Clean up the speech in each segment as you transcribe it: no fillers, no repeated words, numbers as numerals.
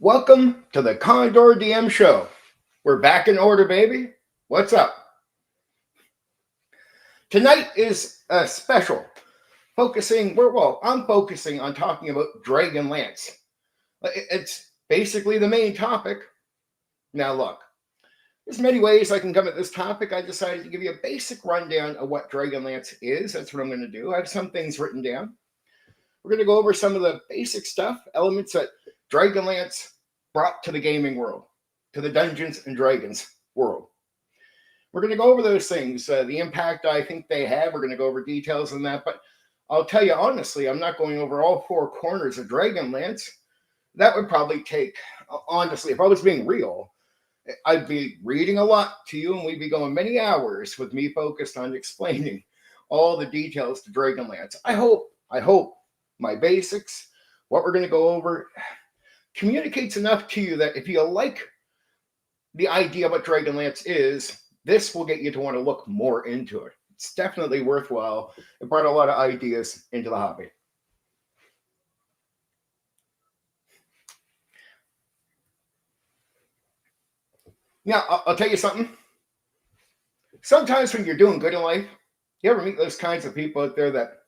Welcome to the Condor DM show. We're back in order, baby. What's up? Tonight is a special I'm focusing on talking about DragonLance. It's basically the main topic. Now, look, there's many ways I can come at this topic. I decided to give you a basic rundown of what DragonLance is. That's what I'm going to do. I have some things written down. We're going to go over some of the basic stuff, elements that DragonLance brought to the gaming world, to the Dungeons and Dragons world. We're going to go over those things, the impact I think they have. We're going to go over details on that. But I'll tell you honestly, I'm not going over all four corners of DragonLance. That would probably take, honestly, if I was being real, I'd be reading a lot to you and we'd be going many hours with me focused on explaining all the details to DragonLance. I hope my basics, what we're going to go over, communicates enough to you that if you like the idea of what DragonLance is, this will get you to want to look more into it. It's definitely worthwhile. It brought a lot of ideas into the hobby. Now, I'll tell you something. Sometimes when you're doing good in life, you ever meet those kinds of people out there that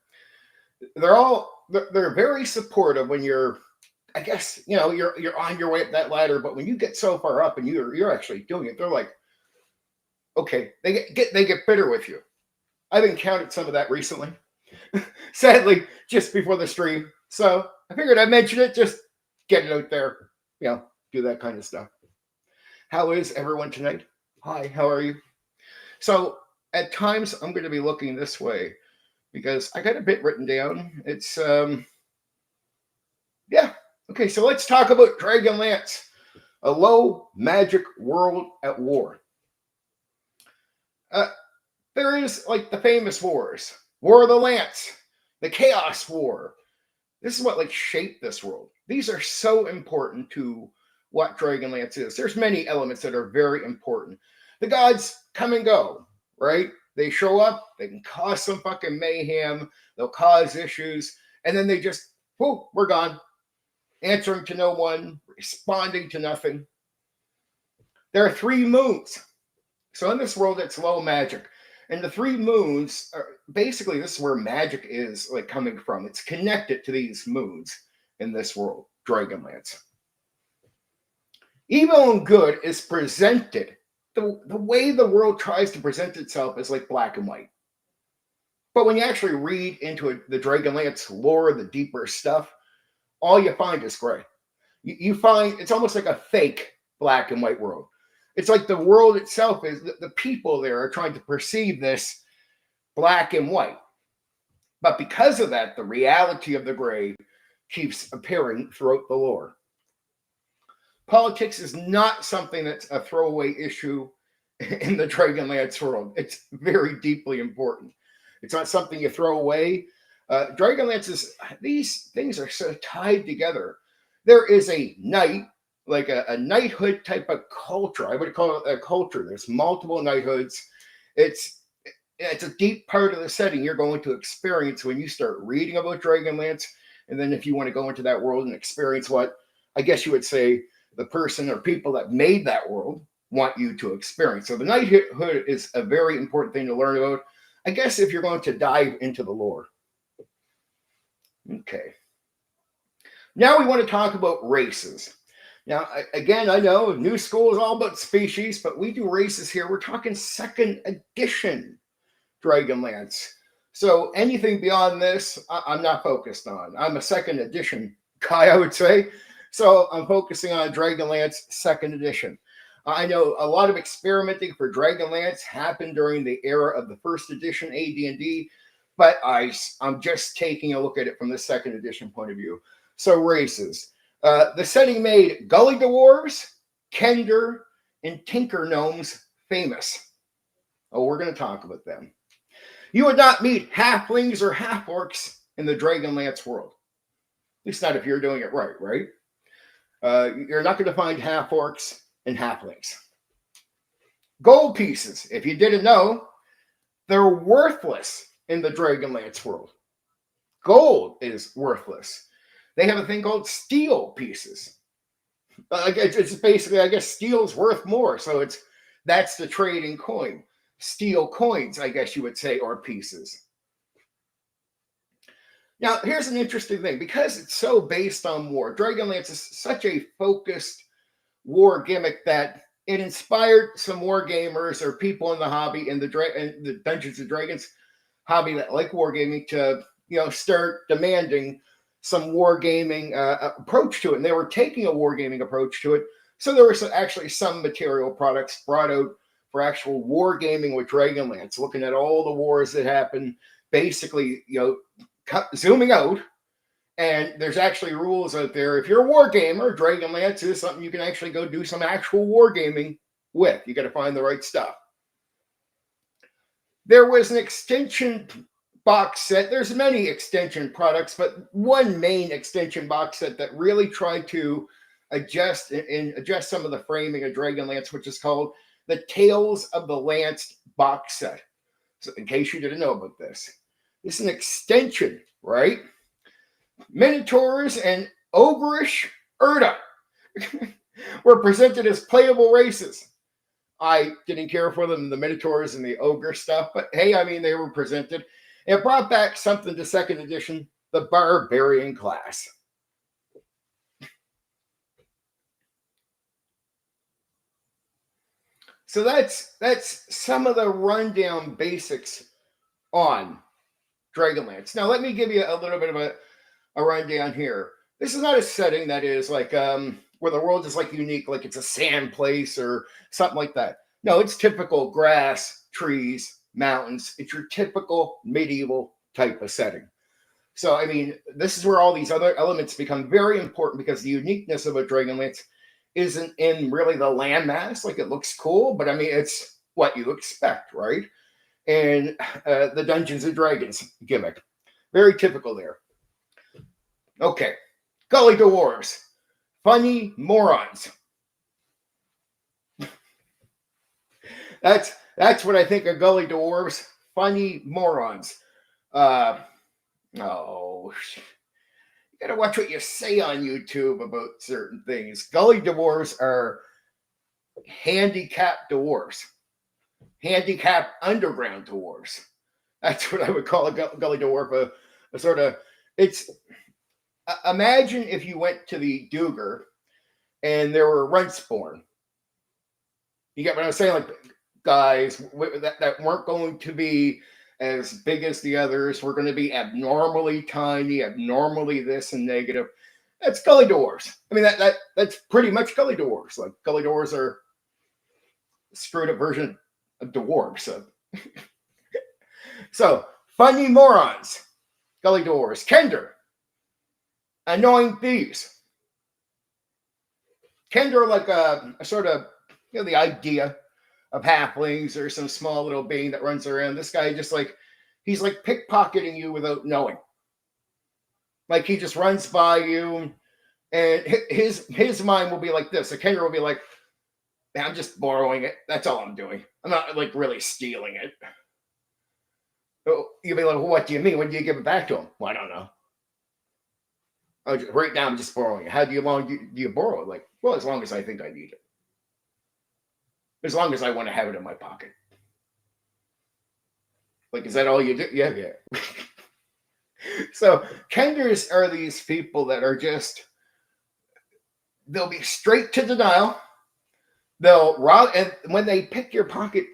they're very supportive when you're, I guess, you're on your way up that ladder, but when you get so far up and you're actually doing it, they're like, okay, they get bitter with you. I've encountered some of that recently, sadly, just before the stream. So I figured I'd mention it, just get it out there, do that kind of stuff. How is everyone tonight? Hi, how are you? So at times I'm going to be looking this way because I got a bit written down. It's, Okay, so let's talk about DragonLance, a low magic world at war. There is like the famous wars, War of the Lance, the Chaos War. This is what shaped this world. These are so important to what DragonLance is. There's many elements that are very important. The gods come and go, right? They show up, they can cause some fucking mayhem, they'll cause issues, and then they just, we're gone. Answering to no one, responding to nothing. There are 3 moons. So in this world, it's low magic. And the 3 moons are basically, this is where magic is coming from. It's connected to these moons in this world, DragonLance. Evil and good is presented. The way the world tries to present itself is like black and white. But when you actually read into the DragonLance lore, the deeper stuff, all you find is gray. You find it's almost like a fake black and white world. It's like the world itself is, the people there are trying to perceive this black and white. But because of that, the reality of the gray keeps appearing throughout the lore. Politics is not something that's a throwaway issue in the DragonLance world. It's very deeply important. It's not something you throw away. DragonLance these things are so tied together. There is a knight, like a knighthood type of culture. I would call it a culture. There's multiple knighthoods. It's a deep part of the setting you're going to experience when you start reading about DragonLance. And then if you want to go into that world and experience what, I guess you would say, the person or people that made that world want you to experience. So the knighthood is a very important thing to learn about, I guess, if you're going to dive into the lore. Okay. Now we want to talk about races. Now, again, I know New School is all about species, but we do races here. We're talking 2nd edition DragonLance. So anything beyond this, I'm not focused on. I'm a 2nd edition guy, I would say. So I'm focusing on DragonLance 2nd edition. I know a lot of experimenting for DragonLance happened during the era of the 1st edition AD&D, but I'm just taking a look at it from the 2nd edition point of view. So races. The setting made Gully Dwarves, Kender, and Tinker Gnomes famous. Oh, we're going to talk about them. You would not meet halflings or half-orcs in the DragonLance world. At least not if you're doing it right? You're not going to find half-orcs and halflings. Gold pieces, if you didn't know, they're worthless in the DragonLance world. Gold is worthless. They have a thing called steel pieces. It's basically, I guess, steel's worth more. So that's the trading coin. Steel coins, I guess you would say, or pieces. Now, here's an interesting thing. Because it's so based on war, Dragonlance is such a focused war gimmick that it inspired some war gamers or people in the hobby, in the Dungeons and Dragons hobby that like wargaming, to start demanding some wargaming approach to it. And they were taking a wargaming approach to it. So there were actually some material products brought out for actual wargaming with Dragonlance, looking at all the wars that happened, basically, zooming out. And there's actually rules out there. If you're a war gamer, Dragonlance is something you can actually go do some actual wargaming with. You got to find the right stuff. There was an extension box set. There's many extension products, but one main extension box set that really tried to adjust some of the framing of Dragonlance, which is called the Tales of the Lance box set. So in case you didn't know about this is an extension, right? Minotaurs and ogreish Erda were presented as playable races. I didn't care for them, the Minotaurs and the ogre stuff, but hey, I mean, they were presented. It brought back something to second edition, the barbarian class. So that's some of the rundown basics on Dragonlance. Now, let me give you a little bit of a rundown here. This is not a setting that is like where the world is like unique, like it's a sand place or something like that. No, it's typical grass, trees, mountains. It's your typical medieval type of setting. So, I mean, this is where all these other elements become very important, because the uniqueness of a Dragonlance isn't in really the landmass. Like, it looks cool, but I mean, it's what you expect, right? And the Dungeons and Dragons gimmick. Very typical there. Okay, Gully Dwarves, funny morons. That's what I think of Gully Dwarves, funny morons. Oh, you gotta watch what you say on YouTube about certain things. Gully Dwarves are handicapped dwarves, handicapped underground dwarves. That's what I would call a Gully Dwarf. A sort of, it's. Imagine if you went to the Duger and there were Runtsborn. You get what I'm saying? Like, guys that weren't going to be as big as the others, were going to be abnormally tiny, abnormally this and negative. That's Gully Dwarves. I mean, that's pretty much Gully Dwarves. Like, Gully Dwarves are a screwed up version of dwarves. So funny morons, Gully Dwarves. Kender, annoying thieves. Kender, like a sort of, the idea of halflings or some small little being that runs around. This guy just like, he's like pickpocketing you without knowing. Like, he just runs by you, and his mind will be like this. A Kender will be like, I'm just borrowing it. That's all I'm doing. I'm not like really stealing it. You'll be like, well, what do you mean? When do you give it back to him? Well, I don't know. Right now, I'm just borrowing it. How long do you borrow it? Like, well, as long as I think I need it. As long as I want to have it in my pocket. Like, is that all you do? Yeah. So, Kenders are these people that are just, they'll be straight to denial. They'll rob, and when they pick your pocket,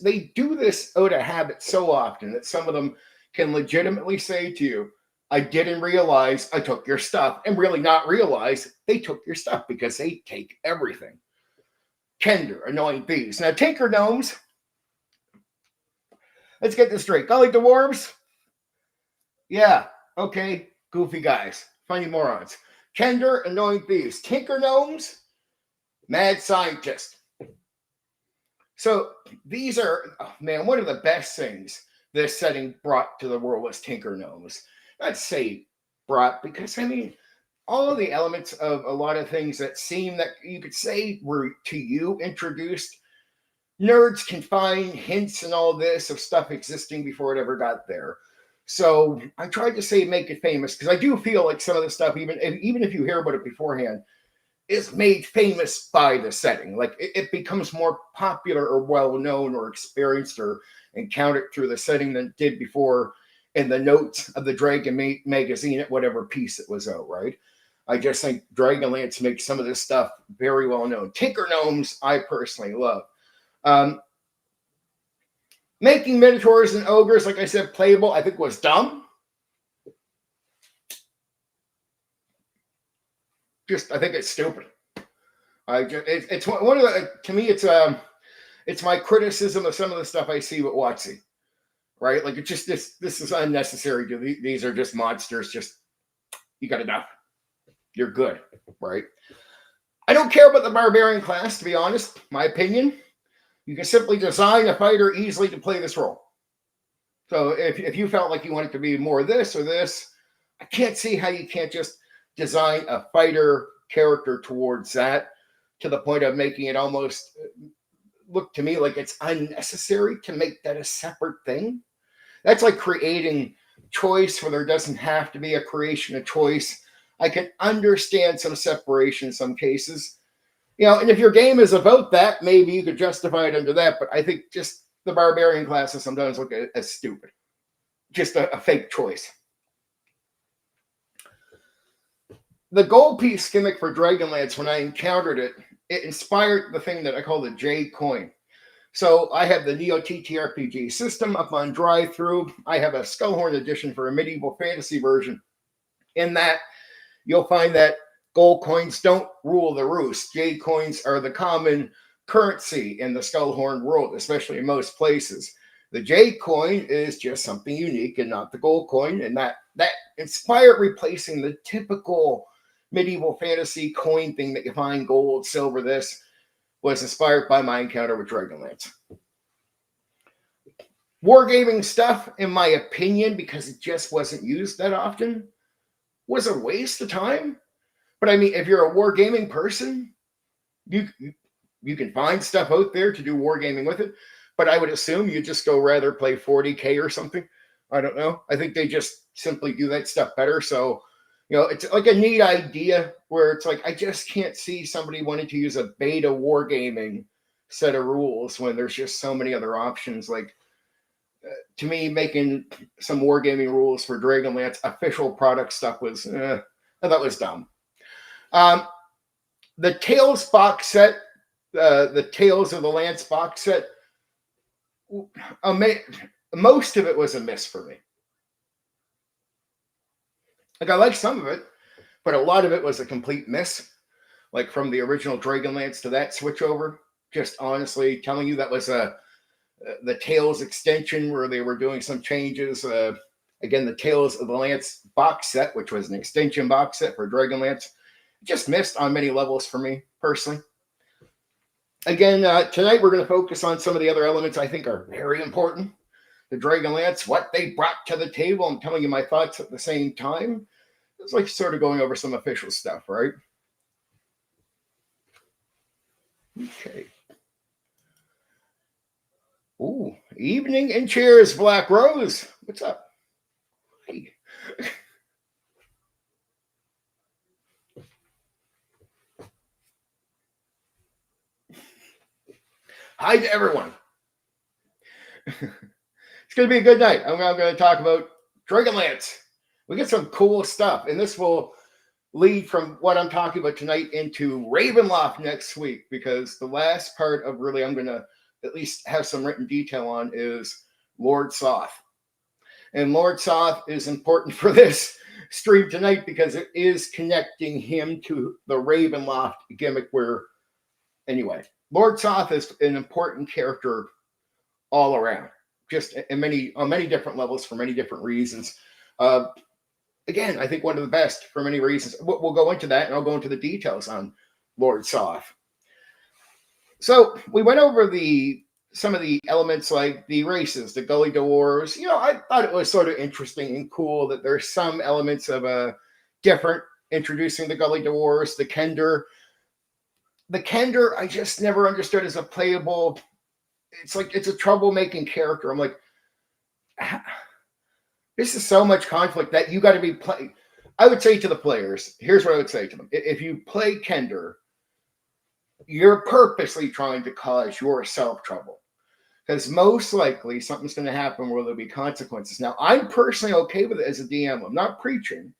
they do this out of habit so often that some of them can legitimately say to you, I didn't realize I took your stuff, and really not realize they took your stuff, because they take everything. Kender, annoying thieves. Now, Tinker Gnomes, let's get this straight. Gully Dwarves, yeah, okay, goofy guys, funny morons. Kender, annoying thieves. Tinker Gnomes, mad scientist. So these are, oh man, one of the best things this setting brought to the world was Tinker Gnomes. I'd say brought, because I mean, all of the elements of a lot of things that seem that you could say were to you introduced, nerds can find hints and all this of stuff existing before it ever got there. So I tried to say make it famous, because I do feel like some of the stuff, even if you hear about it beforehand, is made famous by the setting. Like it becomes more popular or well known or experienced or encountered through the setting than it did before in the notes of the Dragon magazine at whatever piece it was out, right? I just think DragonLance makes some of this stuff very well known. Tinker Gnomes, I personally love. Making Minotaurs and Ogres, like I said, playable, I think was dumb. I think it's stupid. It's one of the, to me, it's my criticism of some of the stuff I see with WotC, right? Like it's just this is unnecessary. These are just monsters. Just you got enough. You're good, right? I don't care about the barbarian class, to be honest. My opinion, you can simply design a fighter easily to play this role. So if you felt like you wanted to be more this or this, I can't see how you can't just design a fighter character towards that, to the point of making it almost look to me like it's unnecessary to make that a separate thing. That's like creating choice where there doesn't have to be a creation of choice. I can understand some separation in some cases, and if your game is about that, maybe you could justify it under that. But I think just the barbarian classes sometimes look as stupid, just a fake choice. The gold piece gimmick for Dragonlance, when I encountered it, it inspired the thing that I call the J coin. So I have the Neo TTRPG System up on drive-through. I have a Skullhorn edition for a medieval fantasy version. In that, you'll find that gold coins don't rule the roost. J coins are the common currency in the Skullhorn world, especially in most places. The J coin is just something unique and not the gold coin, and that inspired replacing the typical medieval fantasy coin thing that you find gold, silver, this was inspired by my encounter with Dragonlance. Wargaming stuff, in my opinion, because it just wasn't used that often, was a waste of time. But I mean, if you're a wargaming person, you can find stuff out there to do wargaming with it. But I would assume you just go rather play 40K or something. I don't know. I think they just simply do that stuff better. So, it's like a neat idea where it's like, I just can't see somebody wanting to use a beta wargaming set of rules when there's just so many other options. Like, to me, making some wargaming rules for Dragonlance official product stuff was, I thought was dumb. The Tales box set, the Tales of the Lance box set, most of it was a miss for me. Like, I like some of it, but a lot of it was a complete miss. Like from the original Dragonlance to that switchover, just honestly telling you that was the Tales extension where they were doing some changes. Again, the Tales of the Lance box set, which was an extension box set for Dragonlance, just missed on many levels for me personally. Again, tonight we're going to focus on some of the other elements I think are very important. The Dragonlance, what they brought to the table. I'm telling you my thoughts at the same time. It's like sort of going over some official stuff, right? Okay. Ooh, evening and cheers, Black Rose. What's up? Hey. Hi to everyone. It's going to be a good night. I'm going to talk about Dragonlance. We get some cool stuff, and this will lead from what I'm talking about tonight into Ravenloft next week, because the last part of really I'm going to at least have some written detail on is Lord Soth. And Lord Soth is important for this stream tonight because it is connecting him to the Ravenloft gimmick where, anyway, Lord Soth is an important character all around, just on many different levels for many different reasons. Again, I think one of the best for many reasons. We'll go into that, and I'll go into the details on Lord Soth. So we went over some of the elements like the races, the Gully Dwarves. I thought it was sort of interesting and cool that there's some elements of different, introducing the Gully Dwarves, the Kender. The Kender, I just never understood as a playable. It's like it's a troublemaking character. I'm like, this is so much conflict that you got to be I would say to the players, here's what I would say to them. If you play Kender, you're purposely trying to cause yourself trouble. Because most likely something's going to happen where there'll be consequences. Now, I'm personally okay with it as a DM. I'm not preaching.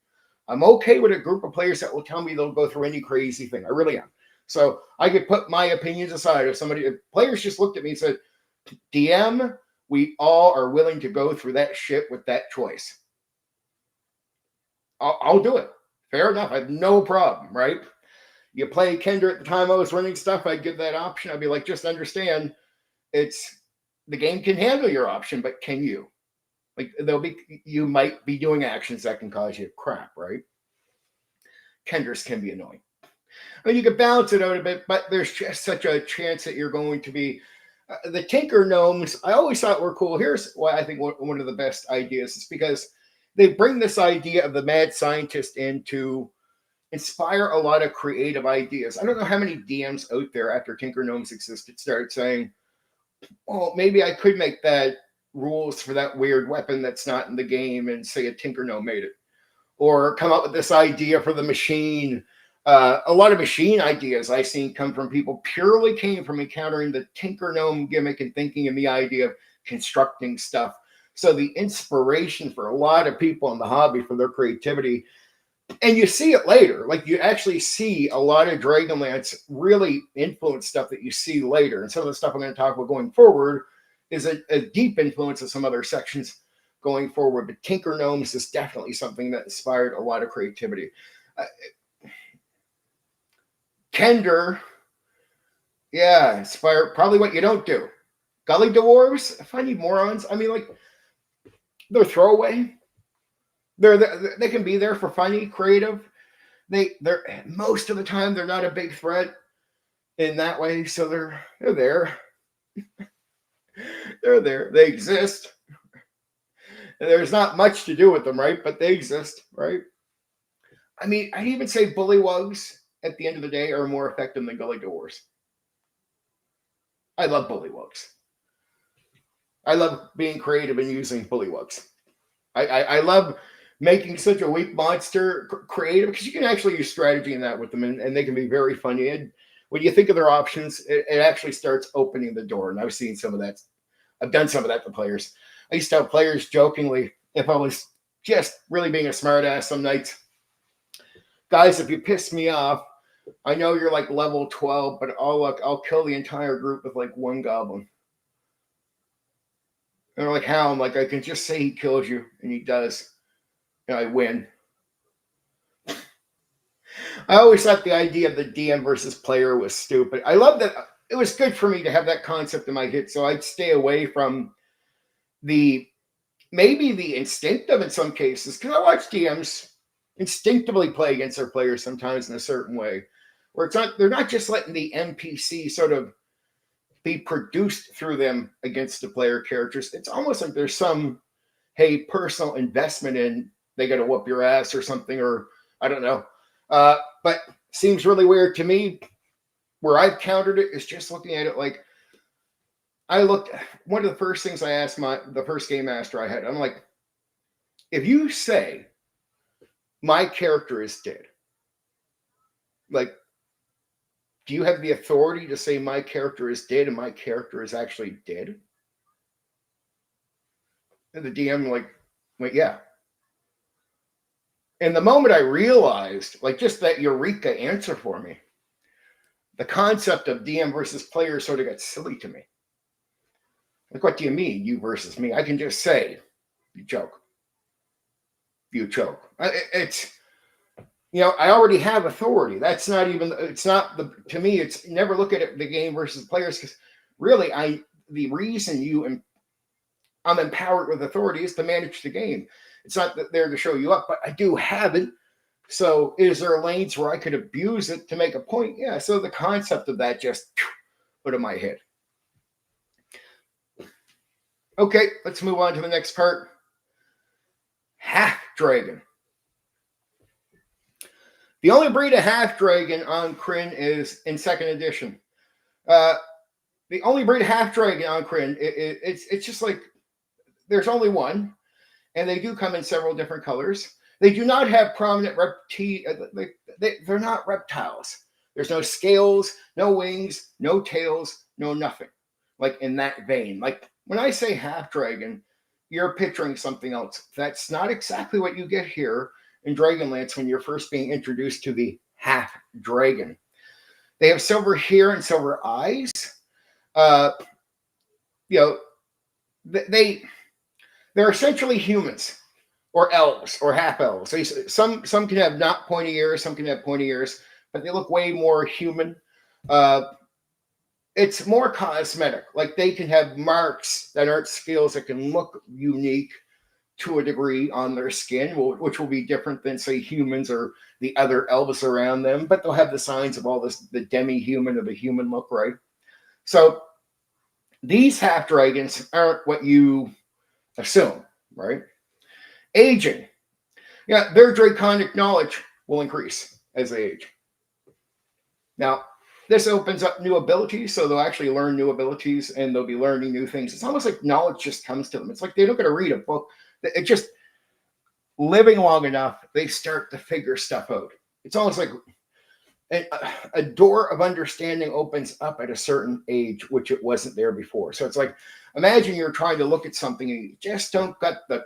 I'm okay with a group of players that will tell me they'll go through any crazy thing. I really am. So I could put my opinions aside. If players just looked at me and said, DM, we all are willing to go through that shit with that choice. I'll do it. Fair enough. I have no problem, right? You play Kender at the time I was running stuff, I'd give that option. I'd be like, just understand it's the game can handle your option, but can you? Like you might be doing actions that can cause you crap, right? Kenders can be annoying. I mean, you can balance it out a bit, but there's just such a chance that you're going to be the Tinker Gnomes. I always thought were cool. Here's why I think one of the best ideas is because they bring this idea of the mad scientist in to inspire a lot of creative ideas. I don't know how many DMs out there after Tinker Gnomes existed started saying, "Oh, maybe I could make that rules for that weird weapon that's not in the game," and say a Tinker Gnome made it, or come up with this idea for the machine. A lot of machine ideas I've seen come from people purely came from encountering the Tinker Gnome gimmick and thinking in the idea of constructing stuff. So the inspiration for a lot of people in the hobby for their creativity, and you see it later, like you actually see a lot of Dragonlance really influence stuff that you see later. And some of the stuff I'm going to talk about going forward is a deep influence of some other sections going forward. But Tinker Gnomes is definitely something that inspired a lot of creativity. Kender, yeah, inspired probably what you don't do. Gully Dwarves, funny morons. I mean, like, they're throwaway. They can be there for funny, creative. They're most of the time they're not a big threat in that way, so they're there. They're there. They exist. And there's not much to do with them, right? But they exist, right? I mean, I'd even say bullywugs at the end of the day are more effective than Gully Dwarves. I love bullywugs. I love being creative and using bullywugs. I love making such a weak monster creative because you can actually use strategy in that with them, and they can be very funny. And when you think of their options, it actually starts opening the door. And I've seen some of that. I've done some of that to players. I used to tell players jokingly, if I was just really being a smartass some nights, guys, if you piss me off, I know you're like level 12, but I'll kill the entire group with like one goblin. And they're like, how? I'm like, I can just say he kills you, and he does. And I win. I always thought the idea of the DM versus player was stupid. I love that. It was good for me to have that concept in my head, so I'd stay away from maybe the instinctive in some cases, because I watch DMs instinctively play against their players sometimes in a certain way, where they're not just letting the NPC sort of be produced through them against the player characters. It's almost like there's some, hey, personal investment in they got to whoop your ass or something, or I don't know. But seems really weird to me. Where I've countered it is just looking at it like one of the first things I asked the first game master I had, I'm like, if you say my character is dead, like, do you have the authority to say my character is dead and my character is actually dead? And the DM like, yeah. And the moment I realized, like, just that eureka answer for me, the concept of DM versus player sort of got silly to me. Like, what do you mean, you versus me? I can just say, you choke. You choke. It's, I already have authority. That's not even, to me, it's never look at it, the game versus players, because really, the reason I'm empowered with authority is to manage the game. It's not there to show you up, but I do have it. So is there lanes where I could abuse it to make a point? Yeah. So the concept of that just put in my head. Okay, let's move on to the next part. Half Dragon. The only breed of half dragon on Kryn is in second edition. The only breed of half dragon on Kryn, it's just like there's only one, and they do come in several different colors. They do not have prominent they're not reptiles. There's no scales, no wings, no tails, no nothing. Like in that vein. Like when I say half dragon, you're picturing something else. That's not exactly what you get here in Dragonlance when you're first being introduced to the half dragon. They have silver hair and silver eyes. Uh, you know, they're essentially humans or elves or half elves. Some can have not pointy ears, some can have pointy ears, but they look way more human. It's more cosmetic. Like they can have marks that aren't scales that can look unique to a degree on their skin, which will be different than, say, humans or the other elves around them, but they'll have the signs of all this, the demi-human or the human look, right? So these half dragons aren't what you assume, right? Aging. Yeah, their draconic knowledge will increase as they age. Now, this opens up new abilities, so they'll actually learn new abilities and they'll be learning new things. It's almost like knowledge just comes to them. It's like they don't got to read a book. It just, living long enough, they start to figure stuff out. It's almost like a door of understanding opens up at a certain age, which it wasn't there before. So it's like, imagine you're trying to look at something and you just don't got the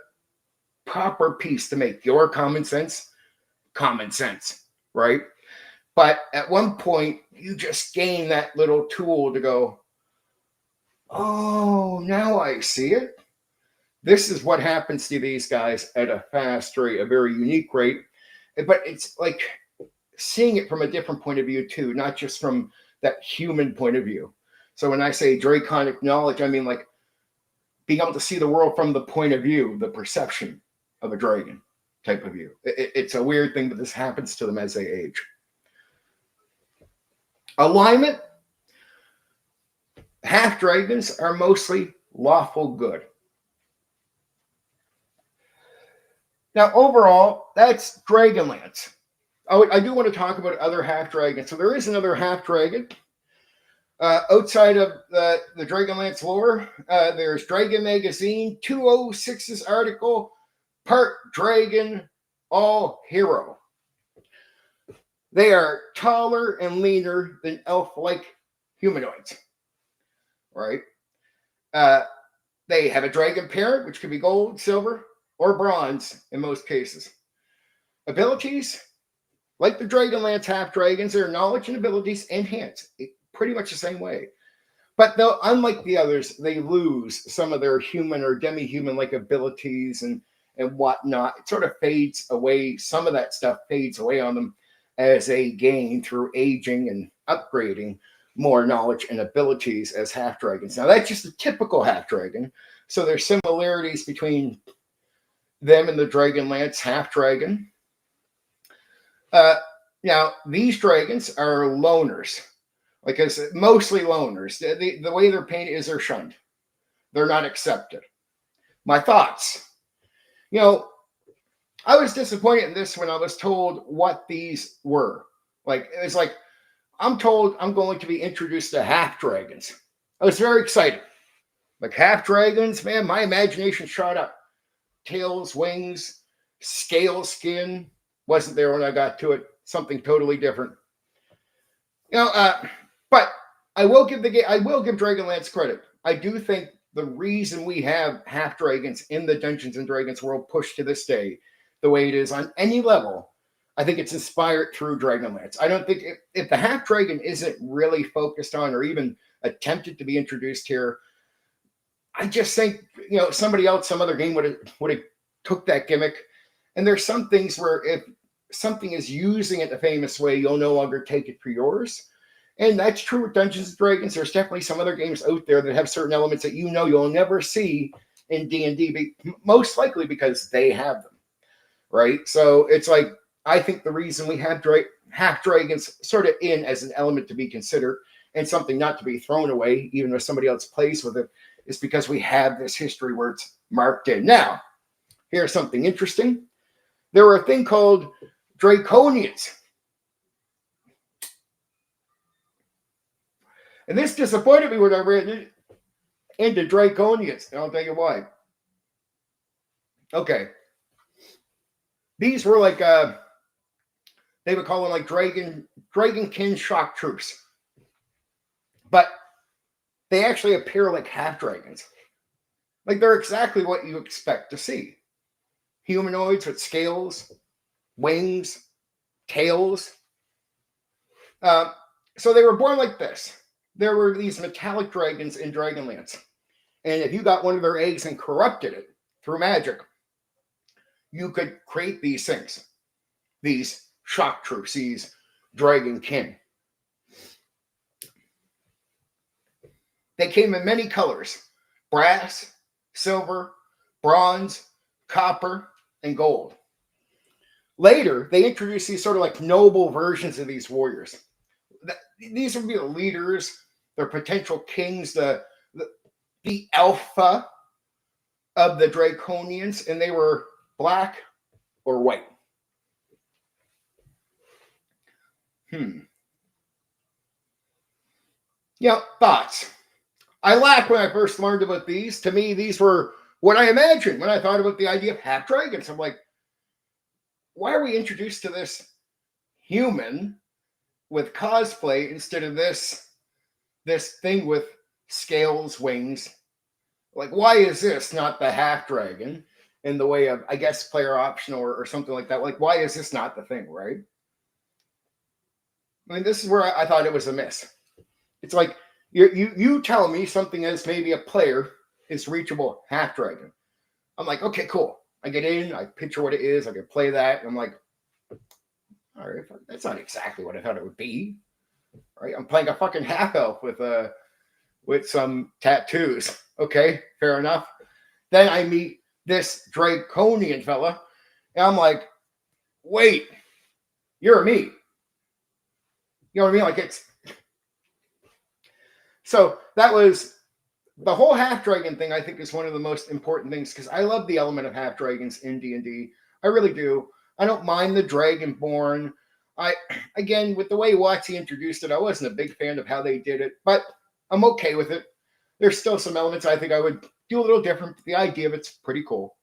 proper piece to make your common sense, right? But at one point, you just gain that little tool to go, oh, now I see it. This is what happens to these guys at a fast rate, a very unique rate. But it's like seeing it from a different point of view too, not just from that human point of view. So when I say draconic knowledge, I mean like being able to see the world from the point of view, the perception of a dragon type of view. It's a weird thing, but this happens to them as they age. Alignment. Half dragons are mostly lawful good. Now, overall, that's Dragonlance. Oh, I do want to talk about other half dragons. So there is another half dragon. Outside of the Dragonlance lore, there's Dragon Magazine 206's article, Part Dragon, All Hero. They are taller and leaner than elf-like humanoids, right? They have a dragon parent, which could be gold, silver, or bronze in most cases. Abilities, like the Dragonlance half dragons, their knowledge and abilities enhance pretty much the same way. But though, unlike the others, they lose some of their human or demi-human like abilities and whatnot. It sort of fades away. Some of that stuff fades away on them as they gain through aging and upgrading more knowledge and abilities as half dragons. Now that's just a typical half dragon. So there's similarities between them and the Dragonlance half dragon. Now these dragons are loners, like I said, mostly loners. The way they're painted is they're shunned. They're not accepted. My thoughts. You know, I was disappointed in this when I was told what these were. Like, it was like, I'm told I'm going to be introduced to half dragons. I was very excited. Like, half dragons, man, my imagination shot up. Tails, wings, scale skin. Wasn't there when I got to it. Something totally different. You know, but I will give Dragonlance credit. I do think the reason we have half dragons in the Dungeons and Dragons world pushed to this day the way it is on any level, I think it's inspired through Dragonlance. I don't think if the half dragon isn't really focused on or even attempted to be introduced here, I just think, you know, somebody else, some other game would have took that gimmick. And there's some things where if something is using it a famous way, you'll no longer take it for yours. And that's true with Dungeons and Dragons. There's definitely some other games out there that have certain elements that you know you'll never see in D&D, most likely because they have them, right? So it's like, I think the reason we have half dragons sort of in as an element to be considered and something not to be thrown away, even if somebody else plays with it, is because we have this history where it's marked in. Now, here's something interesting. There were a thing called Draconians. And this disappointed me when I read into Draconians, and I'll tell you why. Okay. these were like they would call them like dragonkin shock troops, but they actually appear like half dragons. Like they're exactly what you expect to see: humanoids with scales, wings, tails. So they were born like this. There were these metallic dragons in Dragonlance, and if you got one of their eggs and corrupted it through magic, you could create these things, these shock troops, these dragon kin. They came in many colors: brass, silver, bronze, copper, and gold. Later, they introduced these sort of like noble versions of these warriors. These would be the leaders, their potential kings, the alpha of the Draconians, and they were black or white. Yeah, thoughts. I laughed when I first learned about these. To me, these were what I imagined when I thought about the idea of half dragons. I'm like, why are we introduced to this human with cosplay instead of this thing with scales, wings? Like, why is this not the half dragon in the way of, I guess, player option or something like that? Like, why is this not the thing, right? I mean, this is where I thought it was a miss. It's like you tell me something as maybe a player is reachable half dragon. I'm like, okay, cool. I get in, I picture what it is, I can play that, and I'm like, all right, that's not exactly what I thought it would be. Right? I'm playing a fucking half elf with some tattoos. Okay, fair enough. Then I meet this draconian fella, and I'm like, wait, you're me. You know what I mean? Like it's so that was the whole half dragon thing. I think is one of the most important things because I love the element of half dragons in D&D. I really do. I don't mind the dragonborn. Again, with the way WotC introduced it, I wasn't a big fan of how they did it, but I'm okay with it. There's still some elements I think I would do a little different. The idea of it's pretty cool.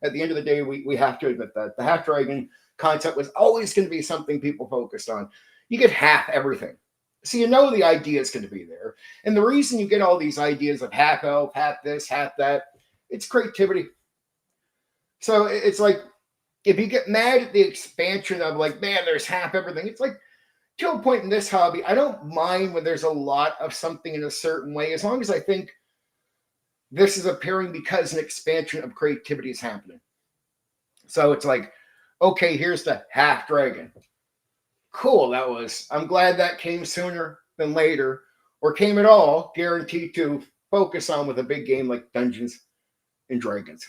At the end of the day, we have to admit that the half dragon concept was always going to be something people focused on. You get half everything. So you know the idea is going to be there. And the reason you get all these ideas of half elf, half this, half that, it's creativity. So it's like, if you get mad at the expansion of like, man, there's half everything, it's like, to a point in this hobby, I don't mind when there's a lot of something in a certain way, as long as I think this is appearing because an expansion of creativity is happening. So it's like, okay, here's the half dragon. Cool, I'm glad that came sooner than later, or came at all, guaranteed to focus on with a big game like Dungeons and Dragons.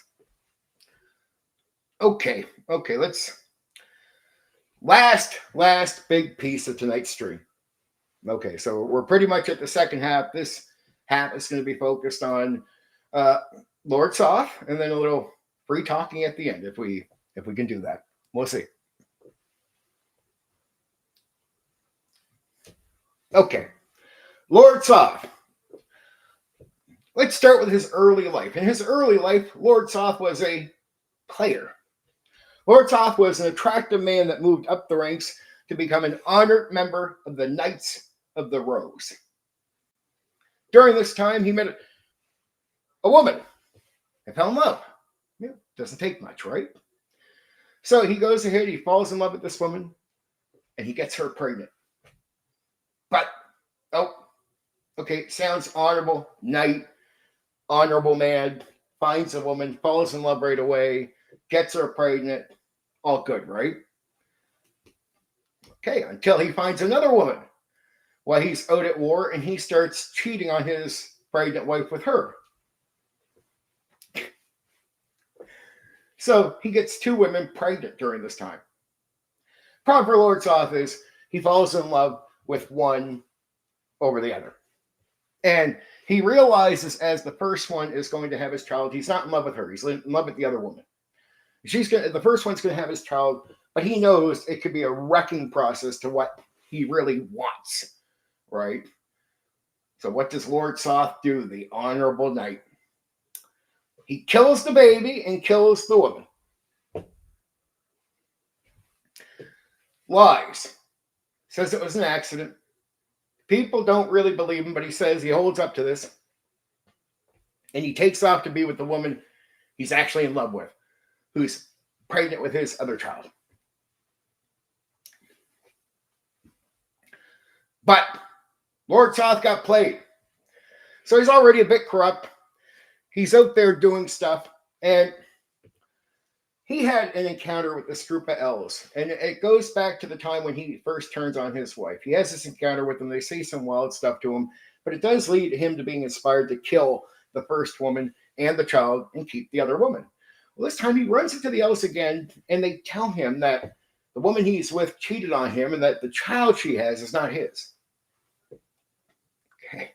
Okay, let's last big piece of tonight's stream. Okay, so we're pretty much at the second half. This half is going to be focused on Lord Soth, and then a little free talking at the end if we can do that. We'll see. Okay, Lord Soth. Let's start with his early life. In his early life, Lord Soth was a player. Lord Soth was an attractive man that moved up the ranks to become an honored member of the Knights of the Rose. During this time, he met a woman and fell in love. Yeah, doesn't take much, right? So he goes ahead, he falls in love with this woman, and he gets her pregnant. But, okay, sounds honorable, knight, honorable man, finds a woman, falls in love right away, gets her pregnant, all good, right? Okay, until he finds another woman while he's out at war, and he starts cheating on his pregnant wife with her. So he gets two women pregnant during this time. Problem for Lord Soth is he falls in love with one over the other. And he realizes as the first one is going to have his child, he's not in love with her. He's in love with the other woman. The first one's going to have his child, but he knows it could be a wrecking process to what he really wants, right? So what does Lord Soth do? The honorable knight. He kills the baby and kills the woman. Lies. Says it was an accident. People don't really believe him, but he says he holds up to this. And he takes off to be with the woman he's actually in love with, who's pregnant with his other child. But Lord Soth got played. So he's already a bit corrupt. He's out there doing stuff. And he had an encounter with this group of elves. And it goes back to the time when he first turns on his wife. He has this encounter with them. They say some wild stuff to him. But it does lead him to being inspired to kill the first woman and the child and keep the other woman. Well, this time he runs into the elves again. And they tell him that the woman he's with cheated on him and that the child she has is not his. Okay.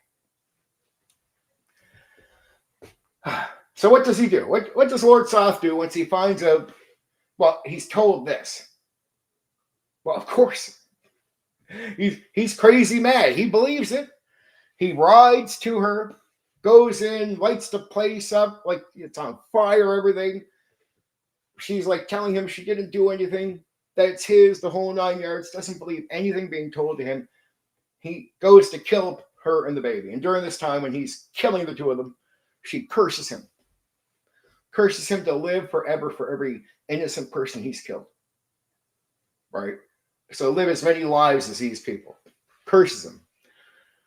So what does he do? What does Lord Soth do once he finds out? Well, he's told this. Well, of course. He's crazy mad. He believes it. He rides to her, goes in, lights the place up like it's on fire, everything. She's like telling him she didn't do anything, that it's his, the whole 9 yards, doesn't believe anything being told to him. He goes to kill her and the baby. And during this time, when he's killing the two of them, she curses him. Curses him to live forever for every innocent person he's killed. Right? So live as many lives as these people. Curses him.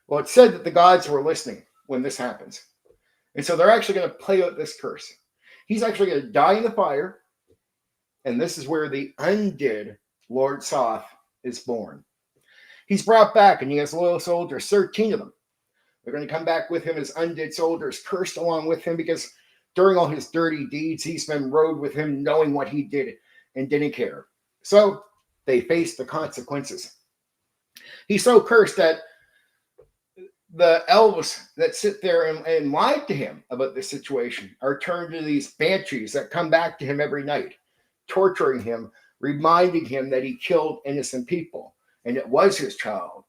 Well, it's said that the gods were listening when this happens. And so they're actually going to play out this curse. He's actually going to die in the fire. And this is where the undead Lord Soth is born. He's brought back and he has loyal soldiers, 13 of them. They're going to come back with him as undead soldiers, cursed along with him because during all his dirty deeds, he's been rode with him knowing what he did and didn't care. So they face the consequences. He's so cursed that the elves that sit there and lied to him about this situation are turned to these banshees that come back to him every night, torturing him, reminding him that he killed innocent people and it was his child.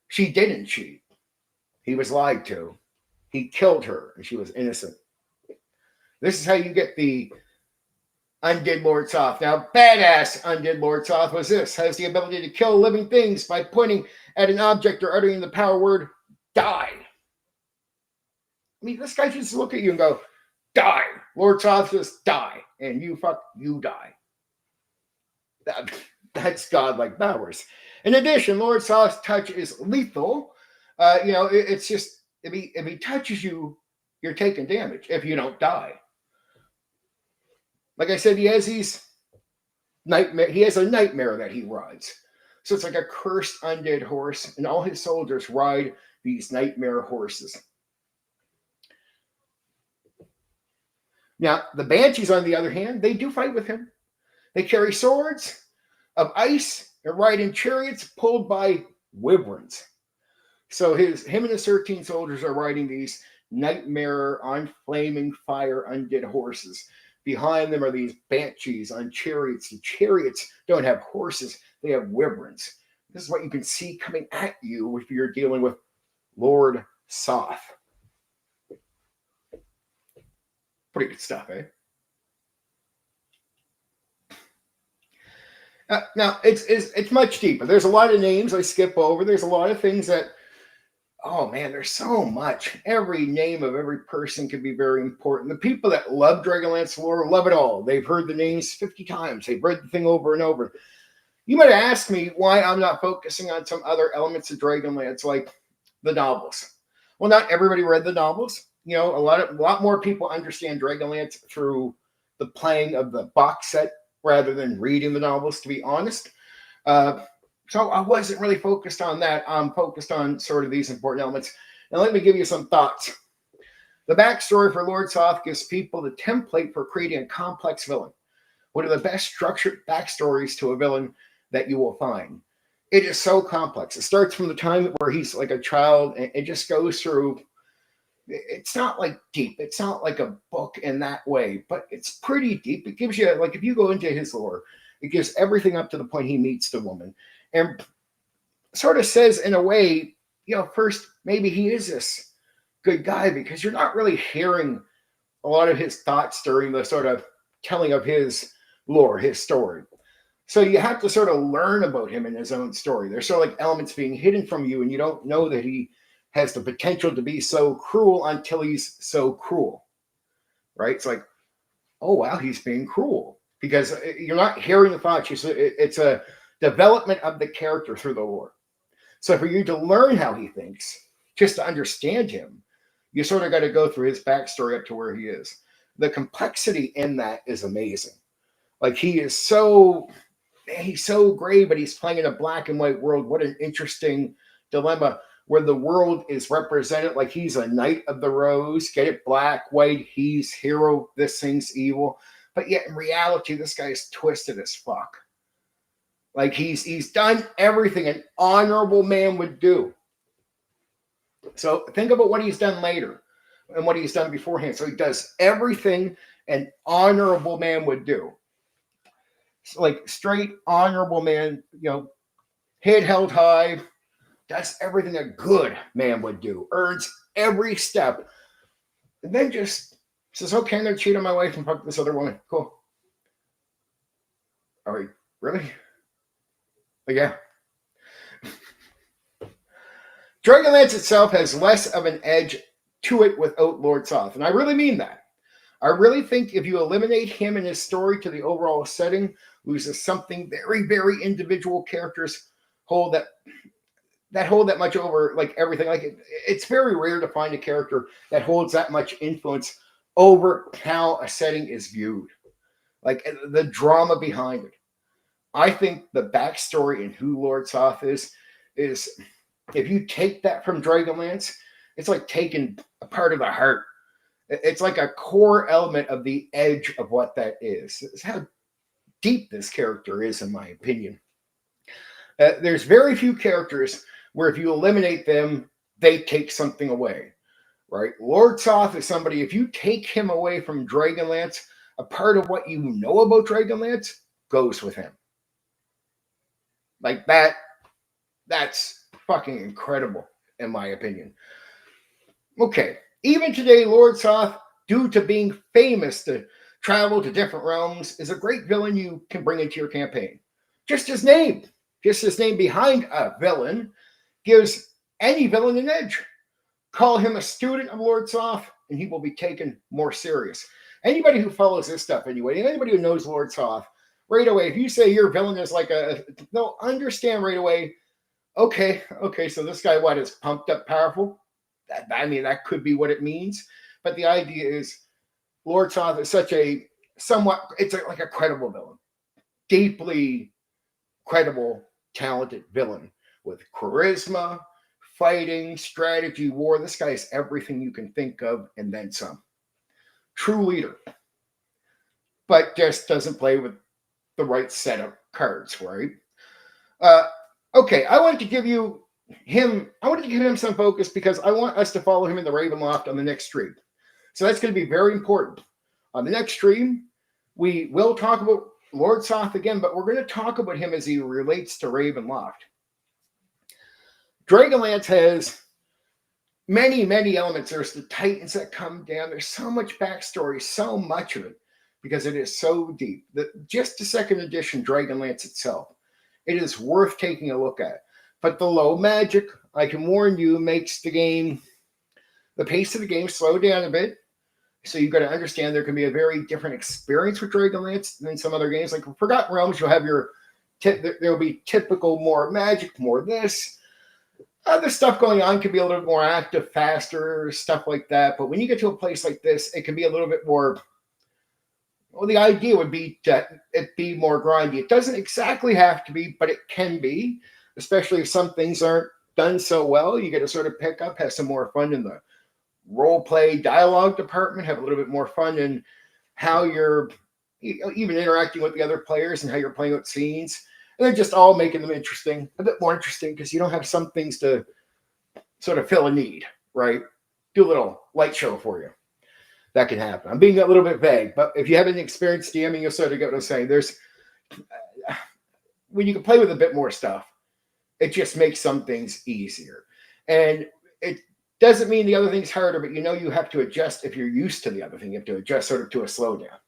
She didn't cheat. He was lied to. He killed her and she was innocent. This is how you get the undead Lord Soth. Now, badass undead Lord Soth was this. Has the ability to kill living things by pointing at an object or uttering the power word, die. I mean, this guy just look at you and go, die. Lord Soth says, die. And you die. That's godlike powers. In addition, Lord Soth's touch is lethal. It's just, if he touches you, you're taking damage if you don't die. Like I said, he has these nightmare. He has a nightmare that he rides. So it's like a cursed undead horse, and all his soldiers ride these nightmare horses. Now, the banshees, on the other hand, they do fight with him. They carry swords of ice and ride in chariots pulled by wyverns. So him and his 13 soldiers are riding these nightmare on flaming fire undead horses. Behind them are these banshees on chariots. The chariots don't have horses, they have wyverns. This is what you can see coming at you if you're dealing with Lord Soth. Pretty good stuff, eh? Now, it's much deeper. There's a lot of names I skip over. There's a lot of things that, oh man, there's so much. Every name of every person can be very important. The people that love DragonLance lore love it all. They've heard the names 50 times. They've read the thing over and over. You might ask me why I'm not focusing on some other elements of DragonLance, like the novels. Well, not everybody read the novels. A lot more people understand DragonLance through the playing of the box set rather than reading the novels, to be honest. So I wasn't really focused on that. I'm focused on sort of these important elements. Now let me give you some thoughts. The backstory for Lord Soth gives people the template for creating a complex villain. One of the best structured backstories to a villain that you will find. It is so complex. It starts from the time where he's like a child and it just goes through. It's not like deep. It's not like a book in that way, but it's pretty deep. It gives you, like, if you go into his lore, it gives everything up to the point he meets the woman. And sort of says in a way, first, maybe he is this good guy because you're not really hearing a lot of his thoughts during the sort of telling of his lore, his story. So you have to sort of learn about him in his own story. There's sort of like elements being hidden from you, and you don't know that he has the potential to be so cruel until he's so cruel, right? It's like, oh wow, he's being cruel because you're not hearing the thoughts. It's a development of the character through the lore. So for you to learn how he thinks, just to understand him, you sort of got to go through his backstory up to where he is. The complexity in that is amazing. Like he's so gray, but he's playing in a black and white world. What an interesting dilemma where the world is represented like he's a knight of the rose. Get it? Black, white, he's hero, this thing's evil. But yet in reality, this guy's twisted as fuck. Like he's done everything an honorable man would do. So think about what he's done later and what he's done beforehand. So he does everything an honorable man would do. So like straight honorable man, head held high, does everything a good man would do, earns every step, and then just says, okay, I'm going to cheat on my wife and fuck this other woman. Cool. All right, really? But yeah. DragonLance itself has less of an edge to it without Lord Soth, and I really mean that. I really think if you eliminate him and his story to the overall setting, loses something very, very individual characters hold that hold that much over like everything. Like it's very rare to find a character that holds that much influence over how a setting is viewed, like the drama behind it. I think the backstory and who Lord Soth is if you take that from DragonLance, it's like taking a part of the heart. It's like a core element of the edge of what that is. It's how deep this character is, in my opinion. There's very few characters where if you eliminate them, they take something away, right? Lord Soth is somebody, if you take him away from DragonLance, a part of what you know about DragonLance goes with him. Like that's fucking incredible, in my opinion. Okay, even today, Lord Soth, due to being famous to travel to different realms, is a great villain you can bring into your campaign. Just his name behind a villain gives any villain an edge. Call him a student of Lord Soth, and he will be taken more serious. Anybody who follows this stuff anyway, anybody who knows Lord Soth, right away, if you say your villain is like they'll understand right away, okay, so this guy, what, is pumped up powerful? That could be what it means. But the idea is Lord Soth is such a like a credible villain. Deeply credible, talented villain with charisma, fighting, strategy, war. This guy is everything you can think of and then some. True leader. But just doesn't play with the right set of cards, right? Okay, I wanted to give him some focus because I want us to follow him in the Ravenloft on the next stream. So that's going to be very important. On the next stream, we will talk about Lord Soth again, but we're going to talk about him as he relates to Ravenloft. DragonLance has many, many elements. There's the Titans that come down. There's so much backstory, so much of it, because it is so deep. Just the second edition DragonLance itself, it is worth taking a look at. But the low magic, I can warn you, makes the pace of the game slow down a bit. So you've got to understand there can be a very different experience with DragonLance than some other games. Like Forgotten Realms, you'll have there'll be typical more magic, more this. Other stuff going on can be a little bit more active, faster, stuff like that. But when you get to a place like this, it can be a little bit more. Well, the idea would be that it be more grindy. It doesn't exactly have to be, but it can be, especially if some things aren't done so well. You get to sort of pick up, have some more fun in the role play dialogue department, have a little bit more fun in how you're even interacting with the other players and how you're playing with scenes. And then just all making them interesting, a bit more interesting, because you don't have some things to sort of fill a need, right? Do a little light show for you. That can happen. I'm being a little bit vague, but if you haven't experienced DMing, you'll sort of get what I'm saying. When you can play with a bit more stuff, it just makes some things easier. And it doesn't mean the other thing's harder, but you have to adjust if you're used to the other thing. You have to adjust sort of to a slowdown,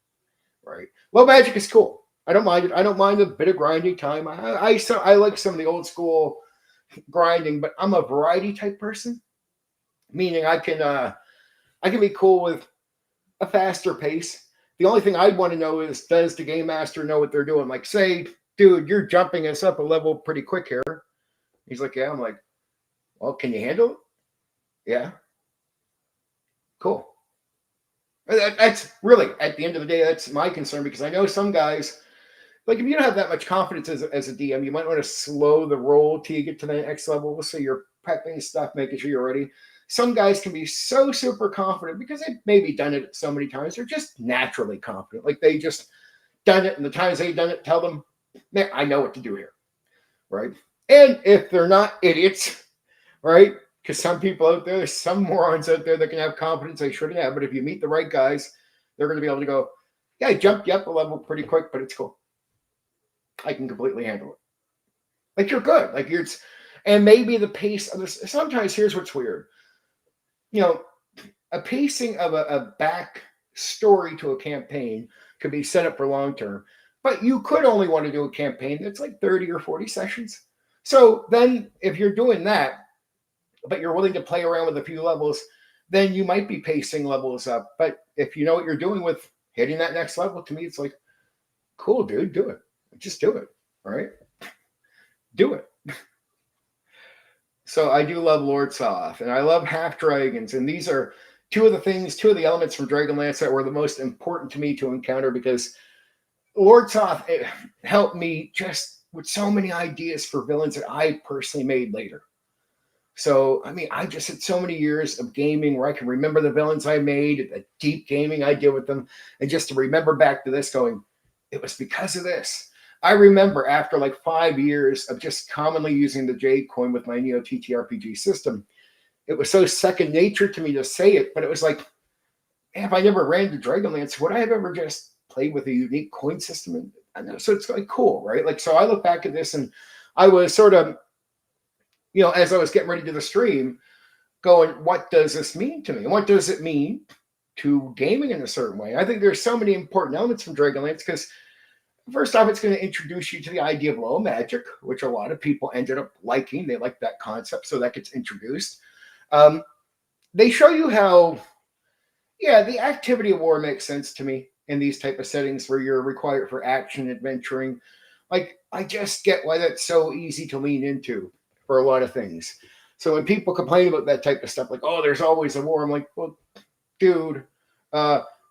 right? Low magic is cool. I don't mind it. I don't mind a bit of grinding time. I like some of the old school grinding, but I'm a variety type person, meaning I can be cool with a faster pace. The only thing I'd want to know is, does the game master know what they're doing? Like, say, dude, you're jumping us up a level pretty quick here. He's like, yeah. I'm like, well, can you handle it? Yeah. Cool. That's really, at the end of the day, that's my concern, because I know some guys, like, if you don't have that much confidence as a DM, you might want to slow the roll till you get to the next level. So you're prepping stuff, making sure you're ready. Some guys can be so super confident because they've maybe done it so many times. They're just naturally confident. Like, they just done it, and the times they've done it tell them, man, I know what to do here, right? And if they're not idiots, right? Because some people out there, there's some morons out there that can have confidence they shouldn't have. But if you meet the right guys, they're going to be able to go, yeah, I jumped you up a level pretty quick, but it's cool. I can completely handle it. Like, you're good. Like, and maybe the pace of this. Sometimes here's what's weird. You know, a pacing of a back story to a campaign could be set up for long term, but you could only want to do a campaign that's like 30 or 40 sessions. So then if you're doing that, but you're willing to play around with a few levels, then you might be pacing levels up. But if you know what you're doing with hitting that next level, to me, it's like, cool, dude, do it. Just do it. All right. Do it. So I do love Lord Soth, and I love half dragons. And these are two of the elements from Dragonlance that were the most important to me to encounter, because Lord Soth helped me just with so many ideas for villains that I personally made later. So, I mean, I just had so many years of gaming where I can remember the villains I made, the deep gaming I did with them, and just to remember back to this going, it was because of this. I remember after like 5 years of just commonly using the Jade coin with my Neo TTRPG system, it was so second nature to me to say it, but it was like, man, if I never ran to Dragonlance, would I have ever just played with a unique coin system? And so it's like cool, right? Like, so I look back at this and I was sort of, you know, as I was getting ready to the stream, going, what does this mean to me? And what does it mean to gaming in a certain way? I think there's so many important elements from Dragonlance, because first off, it's going to introduce you to the idea of low magic, which a lot of people ended up liking. They like that concept, so that gets introduced. They show you how, yeah, the activity of war makes sense to me in these type of settings where you're required for action, adventuring. Like, I just get why that's so easy to lean into for a lot of things. So when people complain about that type of stuff, like, oh, there's always a war, I'm like, well, dude,